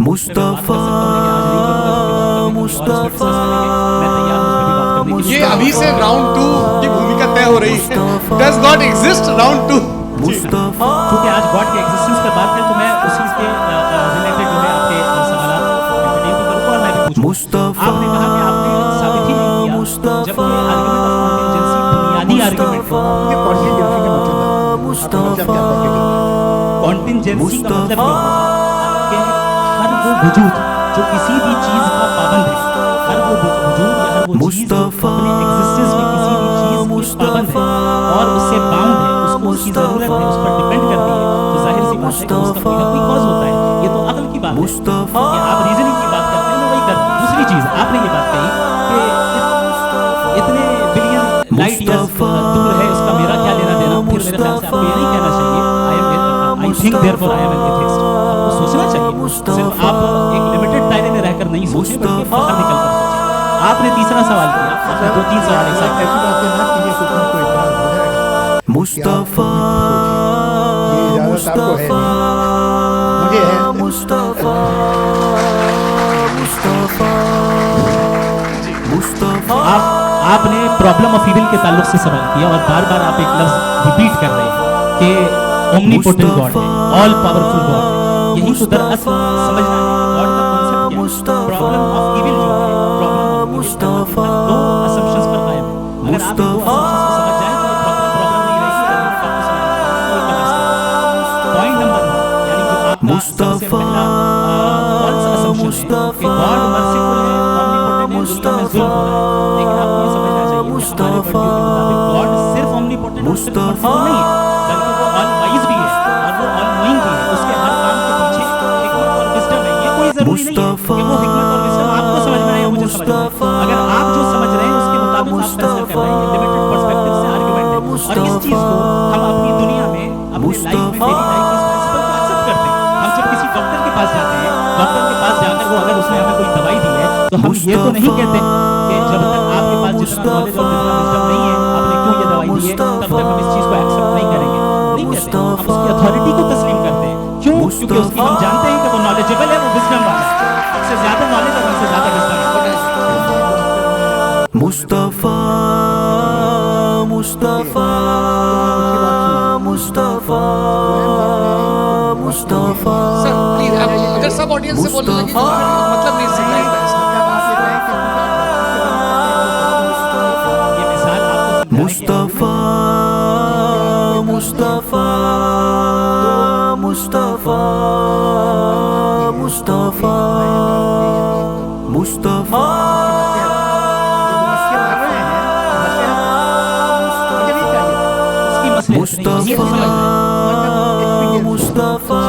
मुस्तफा मुस्तफा ये अभी से राउंड 2 की भूमिका तय हो रही है। Does God exist round 2? Mustafa क्योंकि आज गॉड के एग्जिस्टेंस पर बात है तो मैं उसी के रिलेटेड जो है आपके सवाल एंटरटेन भी करूंगा और मैं भी पूछूंगा। मुस्तफा आपने कहा कि आपने साबित ही नहीं किया जब ये आर्गुमेंट ऑफ कॉन्टिजेंसी बुनियादी आर्गुमेंट है। कॉन्टिजेंसी का मतलब क्या है? आपके हर वो वजूद जो किसी भी चीज का पाबंद है, हर वो वजूद या हर वो चीज जो अपने एग्जिस्टेंस में किसी भी चीज की पाबंद है और उससे बाउंड है, उसको उसकी जरूरत है, उस पर डिपेंड करती है, तो जाहिर सी बात है कि उसका कोई ना कोई कॉज होता है। ये तो अक्ल की बात है कि आप रीजनिंग की बात करते हैं, मैं वही करता हूँ। दूसरी चीज आपने ये बात कही कि इतने बिलियन लाइट ईयर्स दूर है, इसका मेरा क्या लेना देना। फिर मेरे ख्याल से आपको ये नहीं कहना चाहिए I think therefore I am an atheist. आपको सोचना चाहिए, सिर्फ आप एक लिमिटेड दायरे में रहकर नहीं सोचें बल्कि बाहर निकल कर सोचें। आपने तीसरा सवाल किया, आपने 2-3 सवाल एक साथ ऐसी बात है ना कि ये सुप्रीम को इतराज हो जाएगा। मुस्तफा ये इजाजत आपको है नहीं, मुझे है। मुस्तफा मुस्तफा मुस्तफा आपने प्रॉब्लम ऑफ इविल के ताल्लुक से सवाल किया और बार बार आप एक लफ्ज रिपीट कर रहे हैं कि ओमनीपोटेंट गॉड है, ऑल पावरफुल गॉड है। यही तो दरअसल समझना है गॉड का कांसेप्ट क्या है। प्रॉब्लम ऑफ इविल जो है, प्रॉब्लम ऑफ मुस्तफा दो असम्पशंस पर कायम है। अगर आप दो असम्पशंस को समझ जाएं तो ये प्रॉब्लम नहीं रहेगी। पॉइंट नंबर 1 यानी जो आपका सबसे पहला फॉल्स असम्पशन है कि गॉड मर्सीफुल है, ओमनीपोटेंट है, दुनिया में जुल्म हो रहा है। लेकिन आपको ये समझना चाहिए कि हमारे वर्ल्ड के मुताबिक गॉड सिर्फ ओमनीपोटेंट और सिर्फ मर्सीफुल नहीं है, बल्कि वो ऑल वाइज भी है और वो ऑल नोइंग भी है। उसके हर काम के पीछे हिकमत और विजडम है। ये कोई जरूरी नहीं है कि वो हिकमत और विजडम आपको समझ में आए या मुझे समझ में आए। अगर आप जो समझ रहे हैं उसके मुताबिक आप फैसला कर रहे हैं, ये लिमिटेड पर्सपेक्टिव से आर्गुमेंट है। और इस चीज को हम अपनी दुनिया में, अपनी लाइफ में, डेली लाइफ में इस प्रिंसिपल को एक्सेप्ट करते हैं। हम जब किसी डॉक्टर के पास जाते हैं, डॉक्टर के पास जाकर वो अगर उसने हमें कोई दवाई दी है तो हम ये तो नहीं कहते कि जब तक आपके पास जितना नॉलेज और जितना विजडम नहीं है, आपने क्यों ये दवाई दी है, तब तक हम इस चीज को एक्सेप्ट नहीं करेंगे। नहीं कहते, हम उसकी अथॉरिटी को तस्लीम करते हैं। क्यों? क्योंकि उसकी हम जानते हैं कि वो नॉलेजेबल है, वो विजडम वाला है, हमसे ज्यादा नॉलेज और हमसे ज्यादा विजडम है। मुस्तफा मुस्तफा मुस्तफा मुस्तफा सर प्लीज आप अगर सब ऑडियंस से बोलने लगे तो मतलब नहीं सिग्नलाइज है इसका। ये मिसाल आपको मुस्तफा मुस्तफा मुस्तफा मुस्तफा मुस्तफा मुस्तफा मुस्तफा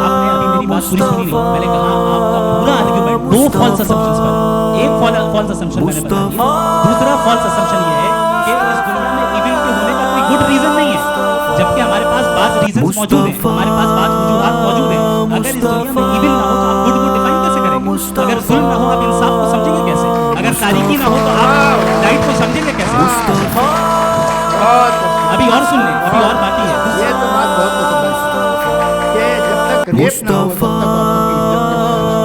आपने अभी मेरी बात पूरी सुनी नहीं। मैंने कहा आपका पूरा आर्गुमेंट दो फॉल्स असम्पशंस पर है। एक फॉल्स असम्पशन मैंने बता दिया, दूसरा फॉल्स असम्पशन ये है कि इस दुनिया में इविल के होने का कोई गुड रीजन नहीं है, जबकि हमारे पास बात रीजंस मौजूद हैं, हमारे पास बात वजूहात मौजूद हैं। अगर इस दुनिया में इविल ना हो तो आप गुड को डिफाइन कैसे करेंगे? अगर जुल्म ना हो आप इंसाफ को समझेंगे कैसे? अगर तारीकी ना हो तो आप लाइट को समझेंगे कैसे? अभी और सुन लें, अभी और बाकी है। ये तो बात बहुत पसंद है कि जब तक रेप ना हो तब तक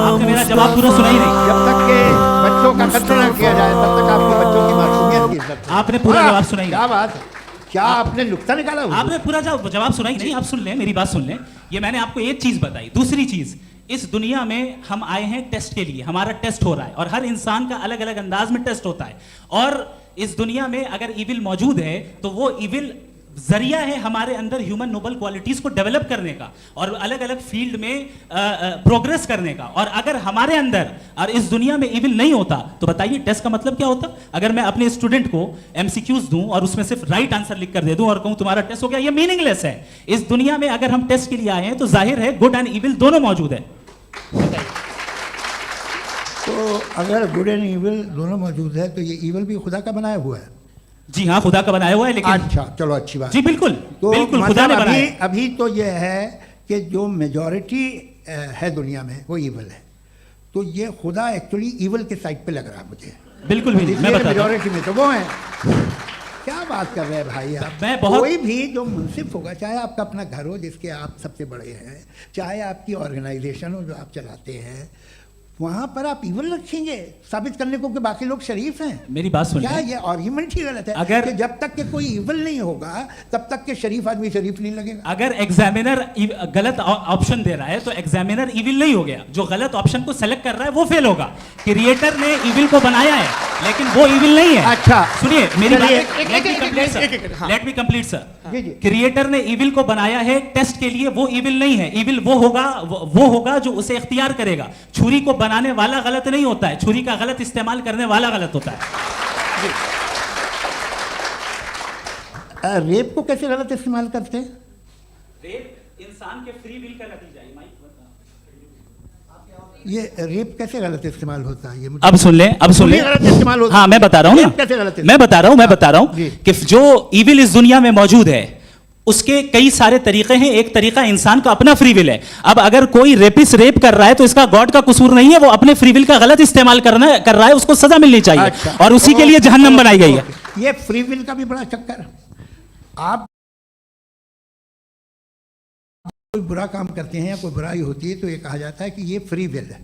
आपने मेरा जवाब पूरा सुना ही नहीं। जब तक के बच्चों का कत्ल ना किया जाए तब तक आपके बच्चों की मासूमियत की इज्जत है। आपने पूरा जवाब सुना ही नहीं। क्या बात है? क्या आपने नुक्ता निकाला हुआ? आपने पूरा जवाब सुना ही नहीं। आप सुन लें, मेरी बात सुन लें। ये मैंने आपको एक चीज बताई। दूसरी चीज, इस दुनिया में हम आए हैं टेस्ट के लिए, हमारा टेस्ट हो रहा है और हर इंसान का अलग अलग अंदाज में टेस्ट होता है। और इस दुनिया में अगर इविल मौजूद है तो वो इविल जरिया है हमारे अंदर ह्यूमन नोबल क्वालिटीज को डेवलप करने का और अलग अलग फील्ड में प्रोग्रेस करने का। और अगर हमारे अंदर और इस दुनिया में इविल नहीं होता तो बताइए टेस्ट का मतलब क्या होता? अगर मैं अपने स्टूडेंट को एमसीक्यूज दूं और उसमें सिर्फ राइट आंसर लिख कर दे दूं और कहूं तुम्हारा टेस्ट हो गया, ये मीनिंगलेस है। इस दुनिया में अगर हम टेस्ट के लिए आए हैं तो जाहिर है गुड एंड इविल दोनों मौजूद है। तो अगर गुड एंड इविल दोनों मौजूद है तो ये इविल भी खुदा का बनाया हुआ है। जी हाँ, खुदा का बनाया हुआ है। लेकिन अच्छा, चलो अच्छी बात। जी बिल्कुल, तो बिल्कुल खुदा मतलब ने बनाया। अभी तो ये है कि जो मेजॉरिटी है दुनिया में वो इविल है, तो ये खुदा एक्चुअली इविल के साइड पे लग रहा है मुझे। बिल्कुल भी नहीं, मैं इसलिए बताता हूं। मेजॉरिटी में तो वो है। क्या बात कर रहे हैं भाई आप? मैं बहुत- कोई भी जो मुंसिफ होगा, चाहे आपका अपना घर हो जिसके आप सबसे बड़े हैं, चाहे आपकी ऑर्गेनाइजेशन हो जो आप चलाते हैं, वहाँ पर आप इवल रखेंगे साबित करने को कि बाकी लोग शरीफ हैं? मेरी बात सुनिए। क्या ये आर्ग्यूमेंट ही गलत है? अगर- कि जब तक के कोई इवल नहीं होगा तब तक के शरीफ आदमी शरीफ नहीं लगेगा। अगर एग्जामिनर गलत ऑप्शन दे रहा है तो एग्जामिनर इविल नहीं हो गया, जो गलत ऑप्शन को सेलेक्ट कर रहा है वो फेल होगा। क्रिएटर ने इविल को बनाया है लेकिन वो इविल नहीं है। अच्छा। सुनिए मेरी बात, चलिए, लेट मी कंप्लीट सर। जी, जी। क्रिएटर ने इविल को बनाया है टेस्ट के लिए, वो इविल नहीं है। इविल वो होगा जो उसे इख्तियार करेगा। छुरी को बनाने वाला गलत नहीं होता है, छुरी का गलत इस्तेमाल करने वाला गलत होता है। रेप को कैसे गलत इस्तेमाल करते हैं? रेप इंसान के फ्री विल का नतीजा है। ये रेप कैसे गलत इस्तेमाल होता है? ये मुझे अब सुन लें, अब सुन लें। गलत इस्तेमाल होता है। हाँ मैं बता रहा हूँ रेप कैसे गलत ना, मैं बता रहा हूँ जी। कि जो इविल इस दुनिया में मौजूद है उसके कई सारे तरीके हैं। एक तरीका इंसान का अपना फ्री विल है। अब अगर कोई रेपिस्ट रेप कर रहा है तो इसका गॉड का कसूर नहीं है, वो अपने फ्री विल का गलत इस्तेमाल कर रहा है, उसको सजा मिलनी चाहिए। अच्छा। और उसी के लिए जहन्नम बनाई गई है। ये फ्री विल का भी बड़ा चक्कर। आप कोई बुरा काम करते हैं या कोई बुराई होती है तो ये कहा जाता है कि ये फ्री विल है।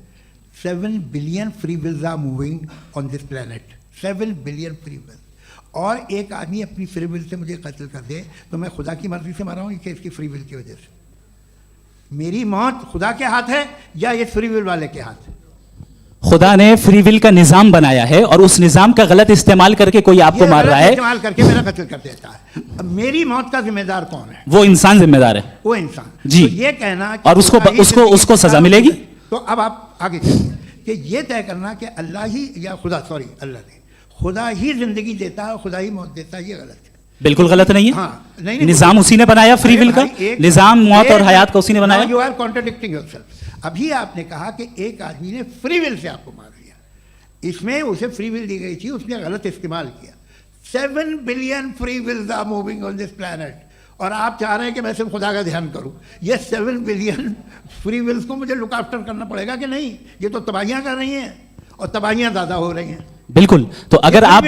7 billion free wills are moving on this planet. 7 billion free will. और एक आदमी अपनी फ्री विल से मुझे कत्ल कर दे तो मैं खुदा की मर्जी से मारा हूँ कि इसकी फ्री विल की वजह से? मेरी मौत खुदा के हाथ है या ये फ्री विल वाले के हाथ है? खुदा ने फ्री विल का निजाम बनाया है और उस निजाम का गलत इस्तेमाल करके कोई आपको मार रहा है, इस्तेमाल करके मेरा कत्ल कर देता है। अब मेरी मौत का जिम्मेदार कौन है? वो इंसान जिम्मेदार है। वो इंसान। जी। तो ये कहना कि और उसको खुदा ही उसको जिंदगी उसको देता सजा है, मिलेगी। तो अब आप आगे चलिए कि ये तय करना कि अल्लाह ही या खुदा, सॉरी अल्लाह नहीं, खुदा ही जिंदगी देता है, खुदा ही मौत देता है, ये गलत है। बिल्कुल गलत नहीं है। हाँ, नहीं, निजाम उसी ने बनाया फ्री विल का। निजाम मौत और हयात का उसी ने बनाया। You are contradicting yourself. अभी आपने कहा कि एक आदमी ने फ्री विल से आपको मार दिया, इसमें उसे फ्री विल दी गई थी, उसने गलत इस्तेमाल किया। 7 billion free wills are moving on this planet और आप चाह रहे हैं कि मैं सिर्फ खुदा का ध्यान करूं। ये 7 बिलियन फ्री विल्स को मुझे लुक आफ्टर करना पड़ेगा कि नहीं? ये तो तबाहियां कर रही हैं और तबाहियां ज़्यादा हो रही हैं। बिल्कुल। तो अगर आप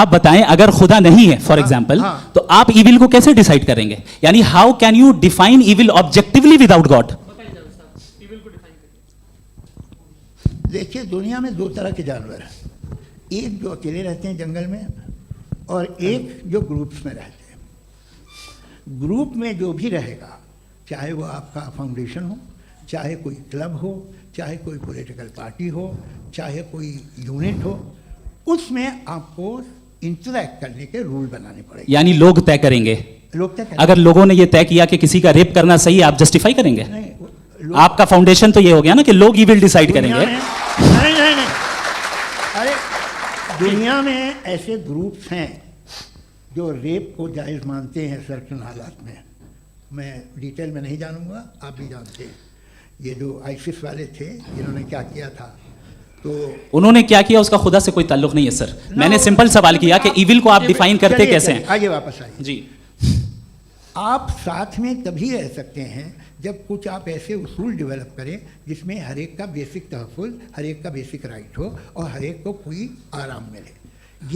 बताएं अगर खुदा नहीं है फॉर एग्जाम्पल, हाँ। तो आप इविल को कैसे डिसाइड करेंगे? यानी how can you define evil objectively without God? देखिए, दुनिया में 2 तरह के जानवर हैं। एक जो अकेले रहते हैं जंगल में और एक जो ग्रुप्स में रहते हैं। ग्रुप में जो भी रहेगा, चाहे वो आपका फाउंडेशन हो, चाहे कोई क्लब हो, चाहे कोई पॉलिटिकल पार्टी हो, चाहे कोई यूनिट हो, उसमें आपको इंटरैक्ट करने के रूल बनाने पड़ेंगे। यानी लोग तय करेंगे। लोग तय करेंगे। अगर लोगों ने ये तय किया कि किसी का रेप करना सही है, आप जस्टिफाई करेंगे? नहीं, लोग- आपका फाउंडेशन तो ये हो गया ना कि लोग ही विल डिसाइड दुनिया करेंगे। में- नहीं, अरे दुनिया में ऐसे ग्रुप्स हैं जो रेप को जायज़ मानते हैं सर्टन हालात में। मैं डिटेल में नहीं जानूंगा, आप भी जानते हैं। ये जो आईसिस वाले थे, इन्होंने क्या किया था, तो उन्होंने क्या किया उसका खुदा से कोई ताल्लुक नहीं है सर। मैंने सिंपल सवाल किया कि इविल को आप डिफाइन करते चलिए, कैसे चलिए, हैं? आगे वापस आइए। जी। आप साथ में तभी रह सकते हैं जब कुछ आप ऐसे उसूल डेवलप करें जिसमें हर एक का बेसिक तहफ़्फ़ुज़, हर एक का बेसिक राइट हो और हर एक को कोई आराम मिले।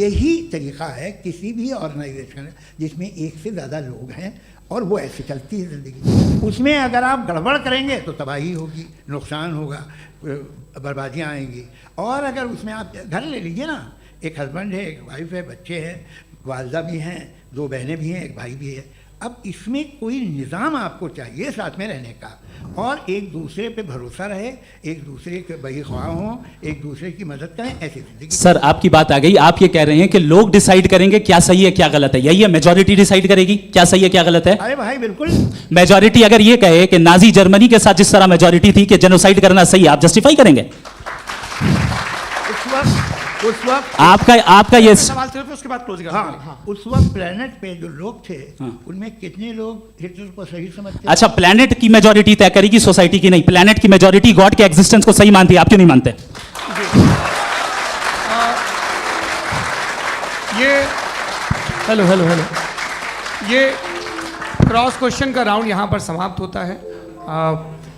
यही तरीक़ा है किसी भी ऑर्गेनाइजेशन जिसमें एक से ज़्यादा लोग हैं और वो ऐसे चलती है ज़िंदगी। उसमें अगर आप गड़बड़ करेंगे तो तबाही होगी, नुकसान होगा, बर्बादियाँ आएंगी। और अगर उसमें आप घर ले लीजिए ना, एक हस्बैंड है, एक वाइफ है, बच्चे हैं, वालदा भी हैं, 2 बहनें भी हैं, एक भाई भी है। अब इसमें कोई निज़ाम आपको चाहिए साथ में रहने का, और एक दूसरे पे भरोसा रहे, एक दूसरे के बहीख्वाह हों, एक दूसरे की मदद करें, ऐसी जिंदगी। सर आपकी बात आ गई। आप ये कह रहे हैं कि लोग डिसाइड करेंगे क्या सही है क्या गलत है, यही है? मेजॉरिटी डिसाइड करेगी क्या सही है क्या गलत है? अरे भाई बिल्कुल। मेजॉरिटी अगर ये कहे कि नाजी जर्मनी के साथ जिस तरह मेजॉरिटी थी कि जेनोसाइड करना सही है, आप जस्टिफाई करेंगे? उस वक्त आपका ये सवाल सिर्फ उसके बाद क्लोज कर। हाँ, उस वक्त प्लेनेट पे जो लोग थे उनमें कितने लोग हिटलर को सही समझते? अच्छा, प्लेनेट की मेजॉरिटी तय करेगी, सोसाइटी की नहीं। प्लेनेट की मेजॉरिटी गॉड के एग्जिस्टेंस को सही मानती है, आप क्यों नहीं मानते? ये हेलो हेलो हेलो ये क्रॉस क्वेश्चन का राउंड यहाँ पर समाप्त होता है।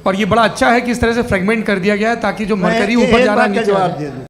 और ये बड़ा अच्छा है कि इस तरह से फ्रेगमेंट कर दिया गया है ताकि जो मरकरी ऊपर जा रहा है नीचे आ जवाब जाए। दे दूं।